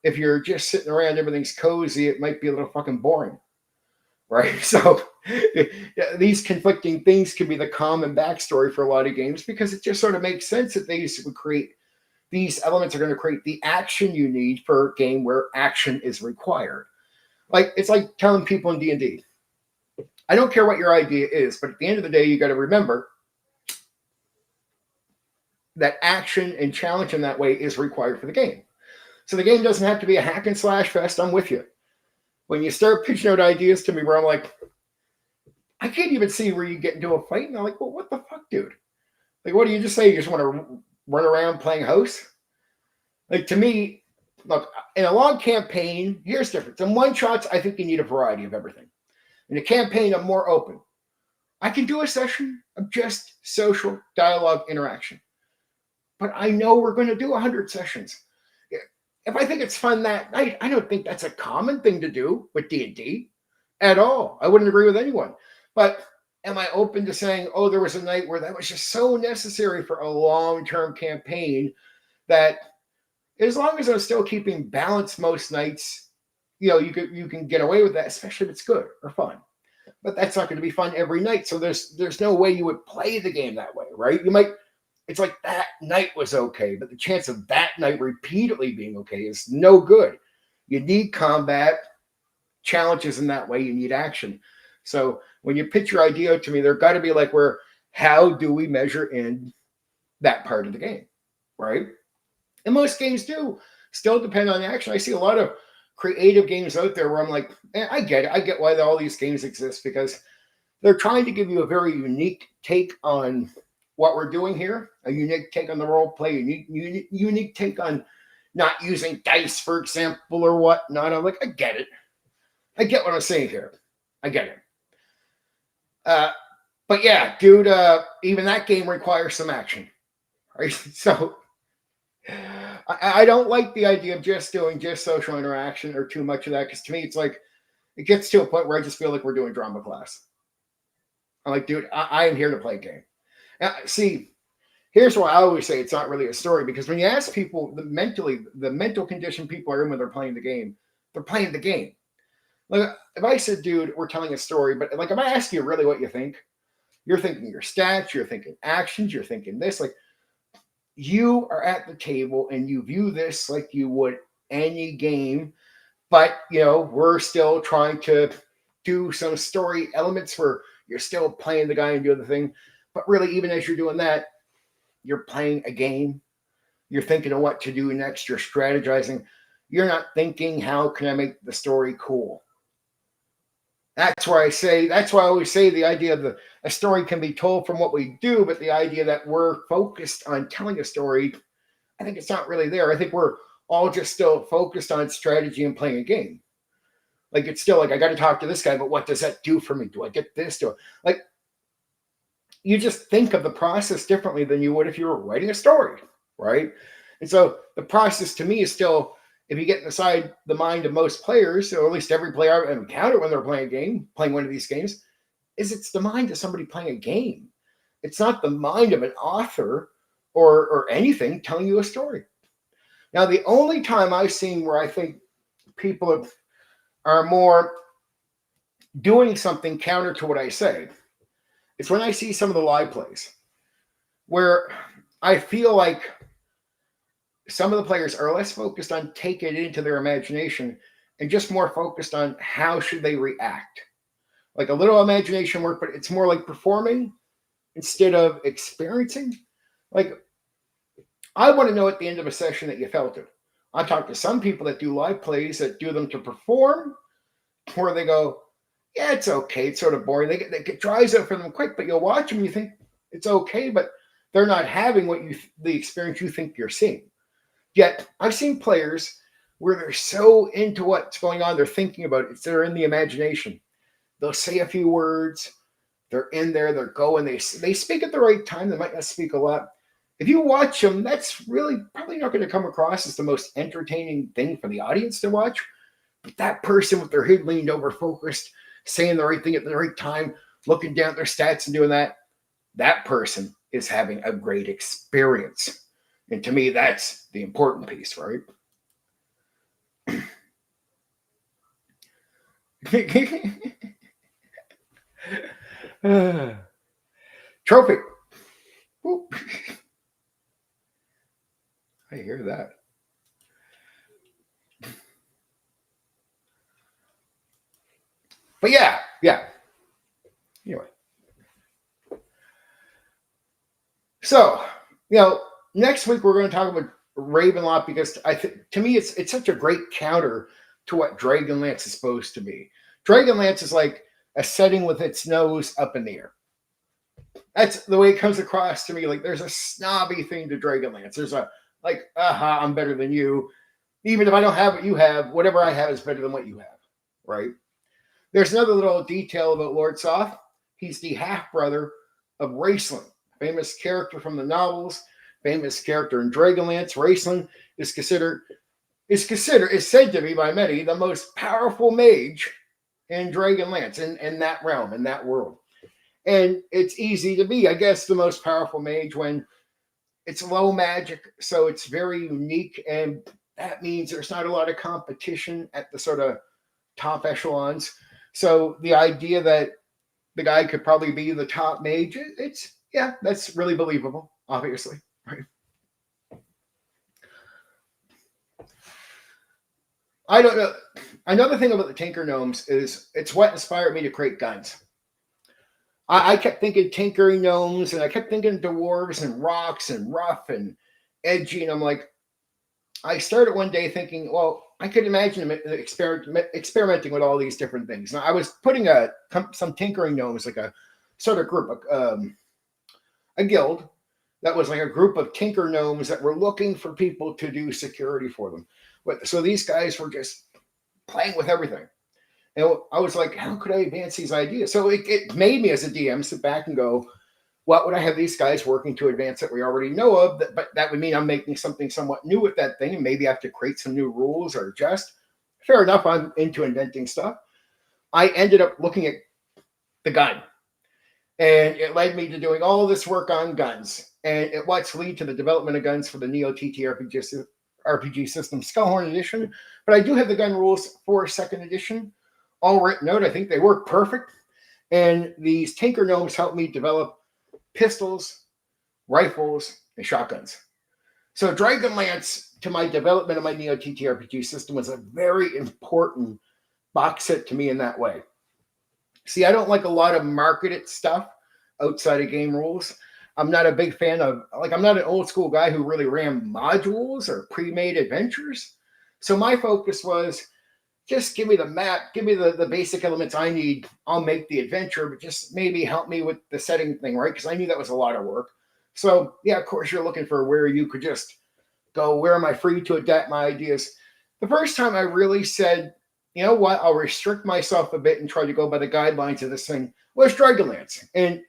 if you're just sitting around, everything's cozy, it might be a little fucking boring, right? So yeah, these conflicting things can be the common backstory for a lot of games, because it just sort of makes sense that these elements are going to create the action you need for a game where action is required. Like, it's like telling people in D&D, I don't care what your idea is, but at the end of the day, you got to remember that action and challenge in that way is required for the game. So the game doesn't have to be a hack and slash fest. I'm with you. When you start pitching out ideas to me where I'm like, I can't even see where you get into a fight. And I'm like, well, what the fuck, dude? Like, what do you just say? You just want to run around playing house? Like, to me, look, in a long campaign, here's the difference. In one-shots, I think you need a variety of everything. In a campaign, I'm more open. I can do a session of just social dialogue interaction. But I know we're going to do 100 sessions. If I think it's fun that night, I don't think that's a common thing to do with D&D at all. I wouldn't agree with anyone. But am I open to saying, oh, there was a night where that was just so necessary for a long-term campaign that as long as I'm still keeping balance most nights, you know, you can get away with that, especially if it's good or fun. But that's not going to be fun every night. So there's no way you would play the game that way, right? It's like that night was okay, but the chance of that night repeatedly being okay is no good. You need combat challenges in that way. You need action. So when you pitch your idea to me, there got to be like, how do we measure in that part of the game, right? And most games do still depend on action. I see a lot of creative games out there where I'm like, I get it. I get why all these games exist, because they're trying to give you a very unique take on what we're doing here, a unique take on the role play, unique take on not using dice, for example, or whatnot. I'm like, I get it. I get what I'm saying here. I get it. But yeah, dude, even that game requires some action, right? So I don't like the idea of just doing just social interaction or too much of that, because to me, it's like, it gets to a point where I just feel like we're doing drama class. I'm like, dude, I am here to play a game. Now, see, here's why I always say it's not really a story, because when you ask people the mental condition people are in when they're playing the game, they're playing the game. Like, if I said, dude, we're telling a story, but like, if I ask you really what you think, you're thinking your stats, you're thinking actions, you're thinking this. Like, you are at the table and you view this like you would any game, but we're still trying to do some story elements where you're still playing the guy and doing the thing. But really, even as you're doing that, you're playing a game. You're thinking of what to do next. You're strategizing. You're not thinking, how can I make the story cool? That's why I always say the idea of a story can be told from what we do, but the idea that we're focused on telling a story, I think it's not really there. I think we're all just still focused on strategy and playing a game. Like, it's still like, I got to talk to this guy, but what does that do for me? Do I get this? Like, you just think of the process differently than you would if you were writing a story, right? And so the process to me is still, if you get inside the mind of most players, or at least every player I've encountered when they're playing a game, playing one of these games, it's the mind of somebody playing a game. It's not the mind of an author or anything telling you a story. Now, the only time I've seen where I think people are more doing something counter to what I say, it's when I see some of the live plays, where I feel like some of the players are less focused on taking it into their imagination and just more focused on how should they react. Like a little imagination work, but it's more like performing instead of experiencing. Like, I want to know at the end of a session that you felt it. I talk to some people that do live plays that do them to perform, where they go, yeah, it's okay. It's sort of boring. They get dries out for them quick, but you'll watch them and you think it's okay, but they're not having the experience you think you're seeing. Yet I've seen players where they're so into what's going on, they're thinking about it. They're in the imagination. They'll say a few words. They're in there. They're going. They speak at the right time. They might not speak a lot. If you watch them, that's really probably not going to come across as the most entertaining thing for the audience to watch. But that person with their head leaned over, focused, saying the right thing at the right time, looking down at their stats and doing that person is having a great experience. And to me, that's the important piece, right? Trophy. Whoop. I hear that. But yeah. Anyway. So, next week we're going to talk about Ravenloft, because to me it's such a great counter to what DragonLance is supposed to be. DragonLance is like a setting with its nose up in the air. That's the way it comes across to me. Like, there's a snobby thing to DragonLance. There's a like, I'm better than you. Even if I don't have what you have, whatever I have is better than what you have, right? There's another little detail about Lord Soth. He's the half brother of Raistlin, famous character from the novels, famous character in DragonLance. Raistlin is said to be by many the most powerful mage in DragonLance, in that realm, in that world. And it's easy to be, I guess, the most powerful mage when it's low magic, so it's very unique, and that means there's not a lot of competition at the sort of top echelons. So the idea that the guy could probably be the top mage, that's really believable, obviously, right? I don't know. Another thing about the Tinker Gnomes is it's what inspired me to create guns. I kept thinking tinkering gnomes, and I kept thinking dwarves and rocks and rough and edgy, and I'm like, I started one day thinking, well, I could imagine experimenting with all these different things. Now, I was putting some tinkering gnomes, like a sort of group, a guild that was like a group of tinker gnomes that were looking for people to do security for them. So these guys were just playing with everything. And I was like, how could I advance these ideas? So it made me as a DM sit back and go, what would I have these guys working to advance that we already know of? But that would mean I'm making something somewhat new with that thing, and maybe I have to create some new rules or adjust. Fair enough, I'm into inventing stuff. I ended up looking at the gun, and it led me to doing all this work on guns. And it what's lead to the development of guns for the Neo TTRPG System Skullhorn Edition. But I do have the gun rules for second edition all written out. I think they work perfect. And these Tinker Gnomes help me develop pistols, rifles, and shotguns. So DragonLance, to my development of my Neo TTRPG system, was a very important box set to me in that way. See, I don't like a lot of marketed stuff outside of game rules. I'm not a big fan of, I'm not an old school guy who really ran modules or pre-made adventures. So my focus was just give me the map, give me the basic elements I need. I'll make the adventure, but just maybe help me with the setting thing, right? Because I knew that was a lot of work. So yeah, of course, you're looking for where you could just go, where am I free to adapt my ideas? The first time I really said, you know what, I'll restrict myself a bit and try to go by the guidelines of this thing was DragonLance. And,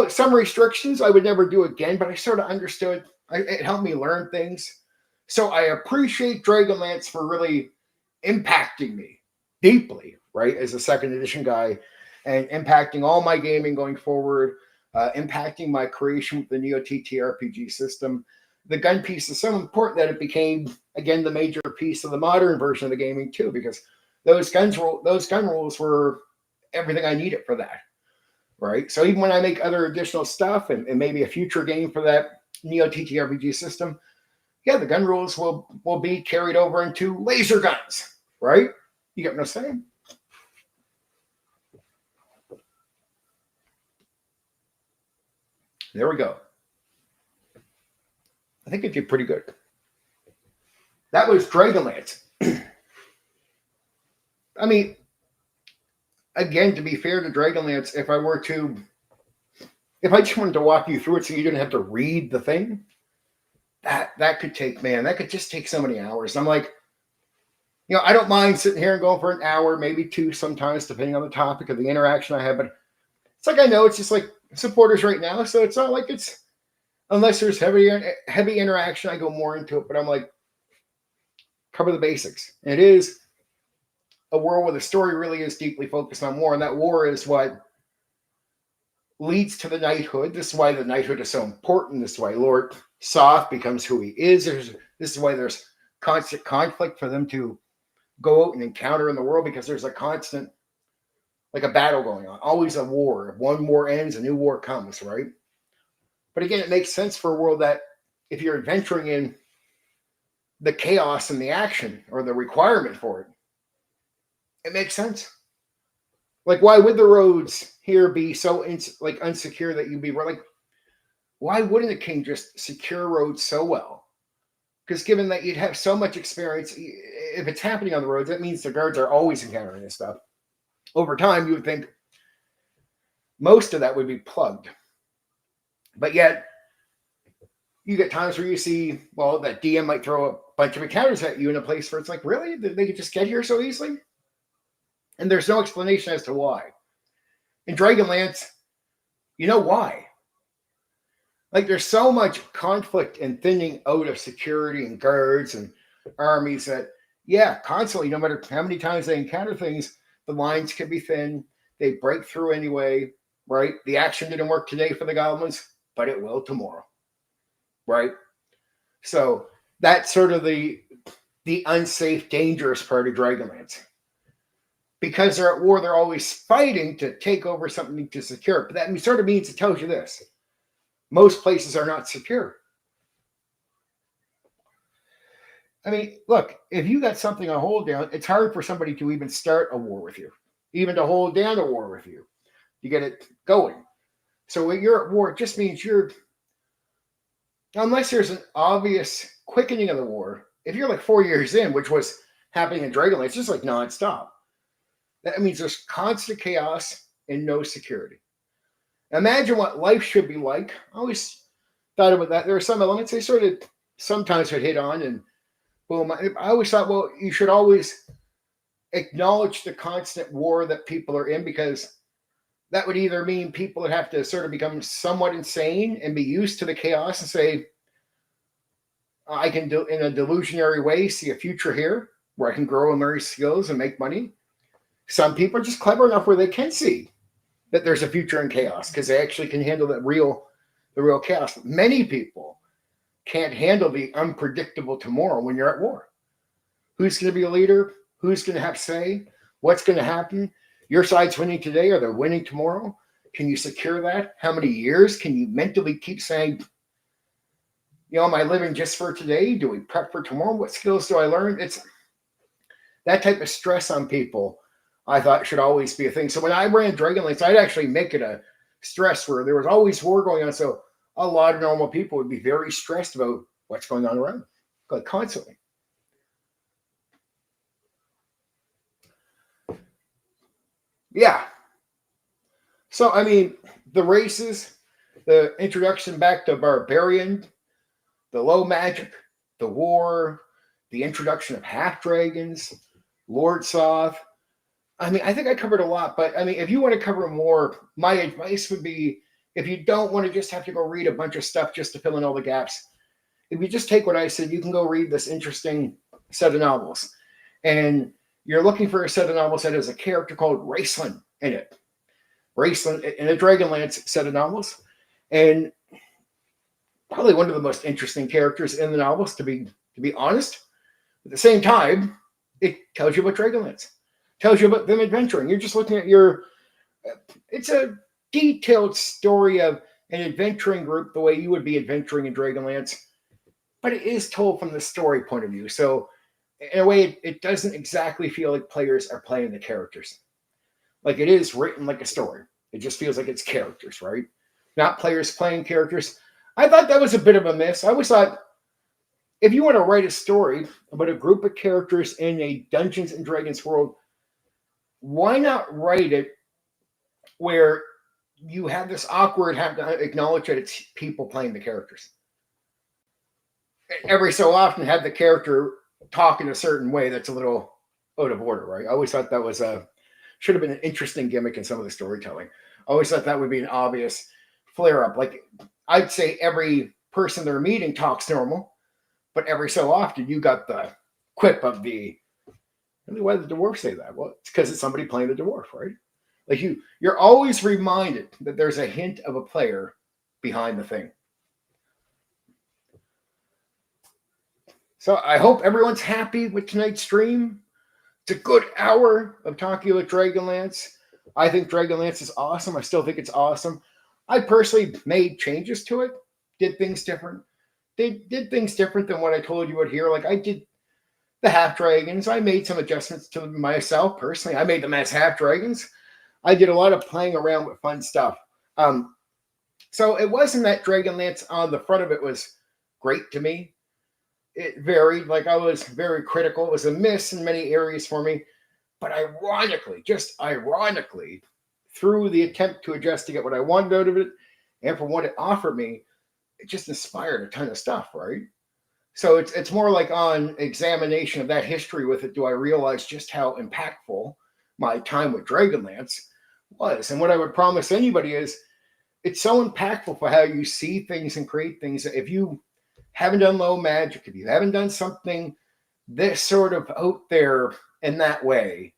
some restrictions I would never do again, but I sort of understood. It helped me learn things. So I appreciate DragonLance for really impacting me deeply, right, as a second edition guy, and impacting all my gaming going forward, impacting my creation with the Neo TTRPG system. The gun piece is so important that it became, again, the major piece of the modern version of the gaming too, because those gun rules were everything I needed for that, right? So even when I make other additional stuff and maybe a future game for that Neo TTRPG system, yeah, the gun rules will be carried over into laser guns, right? You get what I'm saying? There we go. I think it did pretty good. That was DragonLance. I mean, again, to be fair to DragonLance, if I just wanted to walk you through it so you didn't have to read the thing, that could just take so many hours. I'm like, I don't mind sitting here and going for an hour, maybe two sometimes, depending on the topic of the interaction I have. But it's like, I know it's just like supporters right now. So it's not like unless there's heavy interaction, I go more into it. But I'm like, cover the basics. And it is a world where the story really is deeply focused on war. And that war is what leads to the knighthood. This is why the knighthood is so important. This is why Lord Soth becomes who he is. This is why there's constant conflict for them to go out and encounter in the world, because there's a constant, like a battle going on, always a war. If one war ends, a new war comes, right? But again, it makes sense for a world that if you're adventuring in the chaos and the action or the requirement for it, it makes sense. Like, why would the roads here be so unsecure that you'd be like, why wouldn't the king just secure roads so well? Because given that you'd have so much experience, if it's happening on the roads, that means the guards are always encountering this stuff. Over time, you would think most of that would be plugged. But yet, you get times where you see, that DM might throw a bunch of encounters at you in a place where it's like, really? They could just get here so easily? And there's no explanation as to why. In DragonLance, you know why. Like, there's so much conflict and thinning out of security and guards and armies that, constantly, no matter how many times they encounter things, the lines can be thin. They break through anyway, right? The action didn't work today for the goblins, but it will tomorrow, right? So that's sort of the unsafe, dangerous part of DragonLance. Because they're at war, they're always fighting to take over something to secure. But that sort of means it tells you this. Most places are not secure. I mean, look, if you got something on hold down, it's hard for somebody to even start a war with you, even to hold down a war with you. You get it going. So when you're at war, it just means unless there's an obvious quickening of the war, if you're like 4 years in, which was happening in DragonLance, it's just like nonstop. That means there's constant chaos and no security. Imagine what life should be like. I always thought about that. There are some elements they sort of sometimes would hit on, and boom. I always thought, you should always acknowledge the constant war that people are in, because that would either mean people would have to sort of become somewhat insane and be used to the chaos and say, I can do in a delusionary way see a future here where I can grow and learn skills and make money. Some people are just clever enough where they can see that there's a future in chaos because they actually can handle the real chaos. Many people can't handle the unpredictable tomorrow when you're at war. Who's going to be a leader? Who's going to have say? What's going to happen? Your side's winning today, or they're winning tomorrow. Can you secure that? How many years can you mentally keep saying, am I living just for today? Do we prep for tomorrow? What skills do I learn? It's that type of stress on people, I thought should always be a thing. So when I ran DragonLance, I'd actually make it a stress where there was always war going on. So a lot of normal people would be very stressed about what's going on around them, like constantly. Yeah. So, I mean, the races, the introduction back to barbarian, the low magic, the war, the introduction of half dragons, Lord Soth. I mean, I think I covered a lot, but I mean, if you want to cover more, my advice would be, if you don't want to just have to go read a bunch of stuff just to fill in all the gaps, if you just take what I said, you can go read this interesting set of novels. And you're looking for a set of novels that has a character called Raceland in it. Raceland in a Dragonlance set of novels. And probably one of the most interesting characters in the novels, to be honest. At the same time, it tells you about Dragonlance. Tells you about them adventuring. You're just looking at it's a detailed story of an adventuring group the way you would be adventuring in Dragonlance, but it is told from the story point of view. So in a way, it doesn't exactly feel like players are playing the characters. Like it is written like a story. It just feels like it's characters, right? Not players playing characters. I thought that was a bit of a miss. I always thought, if you want to write a story about a group of characters in a Dungeons and Dragons world, why not write it where you have this awkward, have to acknowledge that it's people playing the characters? Every so often have the character talk in a certain way that's a little out of order, right? I always thought that was should have been an interesting gimmick in some of the storytelling. I always thought that would be an obvious flare up. Like I'd say every person they're meeting talks normal, but every so often you got the quip of the, why did the dwarf say that? Well, it's because it's somebody playing the dwarf, right? Like you're always reminded that there's a hint of a player behind the thing. So I hope everyone's happy with tonight's stream. It's a good hour of talking about Dragonlance. I think Dragonlance is awesome. I still think it's awesome. I personally made changes to it, did things different. They did things different than what I told you out here. Like I did the half dragons. I made some adjustments to myself personally. I made them as half dragons. I did a lot of playing around with fun stuff. So it wasn't that Dragonlance on the front of it was great to me. It varied. Like I was very critical. It was a miss in many areas for me. But ironically, just ironically, through the attempt to adjust to get what I wanted out of it and from what it offered me, it just inspired a ton of stuff, right? So it's more like on examination of that history with it, do I realize just how impactful my time with Dragonlance was? And what I would promise anybody is it's so impactful for how you see things and create things. If you haven't done low magic, if you haven't done something this sort of out there in that way,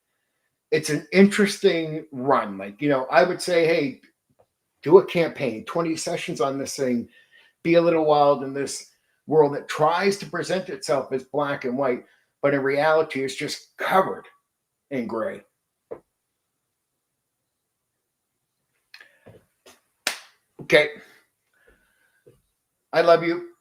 it's an interesting run. Like, I would say, hey, do a campaign, 20 sessions on this thing, be a little wild in this world that tries to present itself as black and white, but in reality is just covered in gray. Okay. I love you.